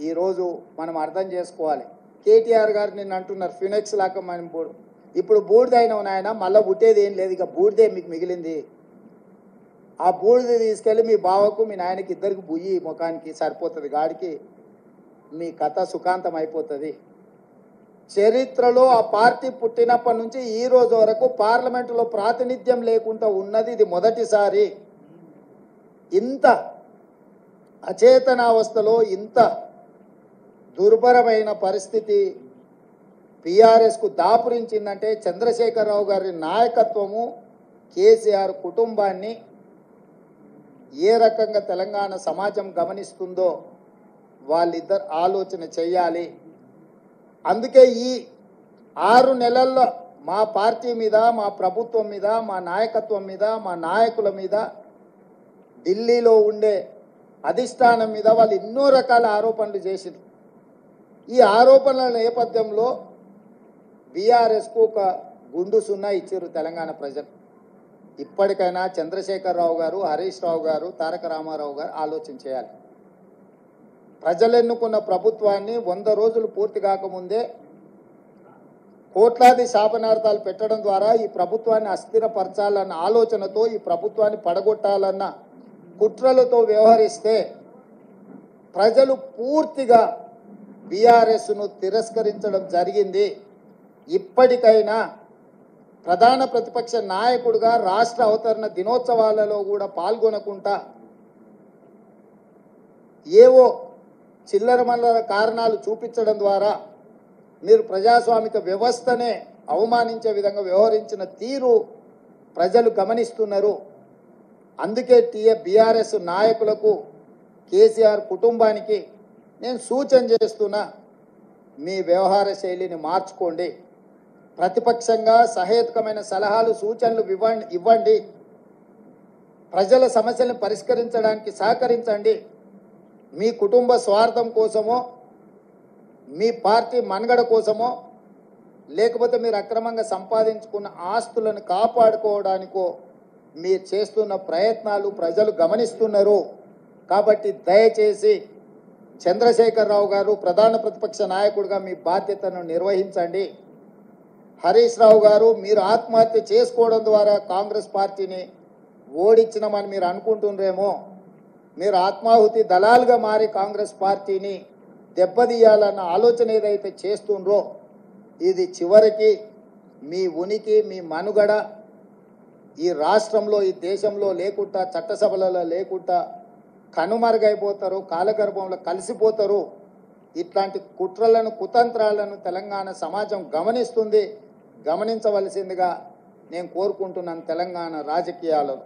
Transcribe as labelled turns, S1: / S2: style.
S1: ఈరోజు మనం అర్థం చేసుకోవాలి. కేటీఆర్ గారు నిన్న అంటున్నారు ఫినిక్స్ లాగా మనం ఇప్పుడు బూడిదైన నాయన మళ్ళీ పుట్టేది ఏం లేదు, ఇక బూడిదే మీకు మిగిలింది. ఆ బూడిద తీసుకెళ్ళి మీ బావకు మీ నాయనకి ఇద్దరికి బుయ్యి ముఖానికి సరిపోతుంది, గాడికి మీ కథ సుఖాంతం అయిపోతుంది. చరిత్రలో ఆ పార్టీ పుట్టినప్పటి నుంచి ఈ రోజు వరకు పార్లమెంటులో ప్రాతినిధ్యం లేకుండా ఉన్నది ఇది మొదటిసారి. ఇంత అచేతనావస్థలో ఇంత దుర్భరమైన పరిస్థితి బీఆర్ఎస్కు దాపురించిందంటే చంద్రశేఖరరావు గారి నాయకత్వము, కేసీఆర్ కుటుంబాన్ని ఏ రకంగా తెలంగాణ సమాజం గమనిస్తుందో వాళ్ళిద్దరు ఆలోచన చెయ్యాలి. అందుకే ఈ 6 నెలల్లో మా పార్టీ మీద, మా ప్రభుత్వం మీద, మా నాయకత్వం మీద, మా నాయకుల మీద, ఢిల్లీలో ఉండే అధిష్టానం మీద వాళ్ళు ఎన్నో రకాల ఆరోపణలు చేసింది. ఈ ఆరోపణల నేపథ్యంలో బీఆర్ఎస్కు ఒక గుండు సున్నా ఇచ్చారు తెలంగాణ ప్రజలు. ఇప్పటికైనా చంద్రశేఖరరావు గారు, హరీష్ రావు గారు, తారక రామారావు గారు ఆలోచన చేయాలి. ప్రజలు ఎన్నుకున్న ప్రభుత్వాన్ని 100 రోజులు పూర్తి కాకముందే కోట్లాది శాపనార్థాలు పెట్టడం ద్వారా ఈ ప్రభుత్వాన్ని అస్థిరపరచాలన్న ఆలోచనతో, ఈ ప్రభుత్వాన్ని పడగొట్టాలన్న కుట్రలతో వ్యవహరిస్తే ప్రజలు పూర్తిగా బీఆర్ఎస్ను తిరస్కరించడం జరిగింది. ఇప్పటికైనా ప్రధాన ప్రతిపక్ష నాయకుడిగా రాష్ట్ర అవతరణ దినోత్సవాలలో కూడా పాల్గొనకుండా ఏవో చిల్లర మల్లర కారణాలు చూపించడం ద్వారా మీరు ప్రజాస్వామిక వ్యవస్థనే అవమానించే విధంగా వ్యవహరించిన తీరు ప్రజలు గమనిస్తున్నారు. అందుకే బీఆర్ఎస్ నాయకులకు, కేసీఆర్ కుటుంబానికి నేను సూచన చేస్తున్నా, మీ వ్యవహార శైలిని మార్చుకోండి. ప్రతిపక్షంగా సహేతుకమైన సలహాలు, సూచనలు ఇవ్వండి. ప్రజల సమస్యలను పరిష్కరించడానికి సహకరించండి. మీ కుటుంబ స్వార్థం కోసమో, మీ పార్టీ మనుగడ కోసమో, లేకపోతే మీరు అక్రమంగా సంపాదించుకున్న ఆస్తులను కాపాడుకోవడానికో మీరు చేస్తున్న ప్రయత్నాలు ప్రజలు గమనిస్తున్నారు. కాబట్టి దయచేసి చంద్రశేఖరరావు గారు ప్రధాన ప్రతిపక్ష నాయకుడిగా మీ బాధ్యతను నిర్వహించండి. హరీష్ రావు గారు, మీరు ఆత్మహత్య చేసుకోవడం ద్వారా కాంగ్రెస్ పార్టీని ఓడించినామని మీరు అనుకుంటున్నారేమో. మీరు ఆత్మాహుతి దళాలుగా మారి కాంగ్రెస్ పార్టీని దెబ్బతీయాలన్న ఆలోచన ఏదైతే చేస్తుండ్రో ఇది చివరికి మీ ఉనికి, మీ మనుగడ ఈ రాష్ట్రంలో, ఈ దేశంలో లేకుండా, చట్టసభలలో లేకుండా కనుమరుగైపోతారు, కాలగర్భంలో కలిసిపోతారు. ఇట్లాంటి కుట్రలను, కుతంత్రాలను తెలంగాణ సమాజం గమనిస్తుంది. గమనించవలసిందిగా నేను కోరుకుంటున్నాను తెలంగాణ రాజకీయాలలో.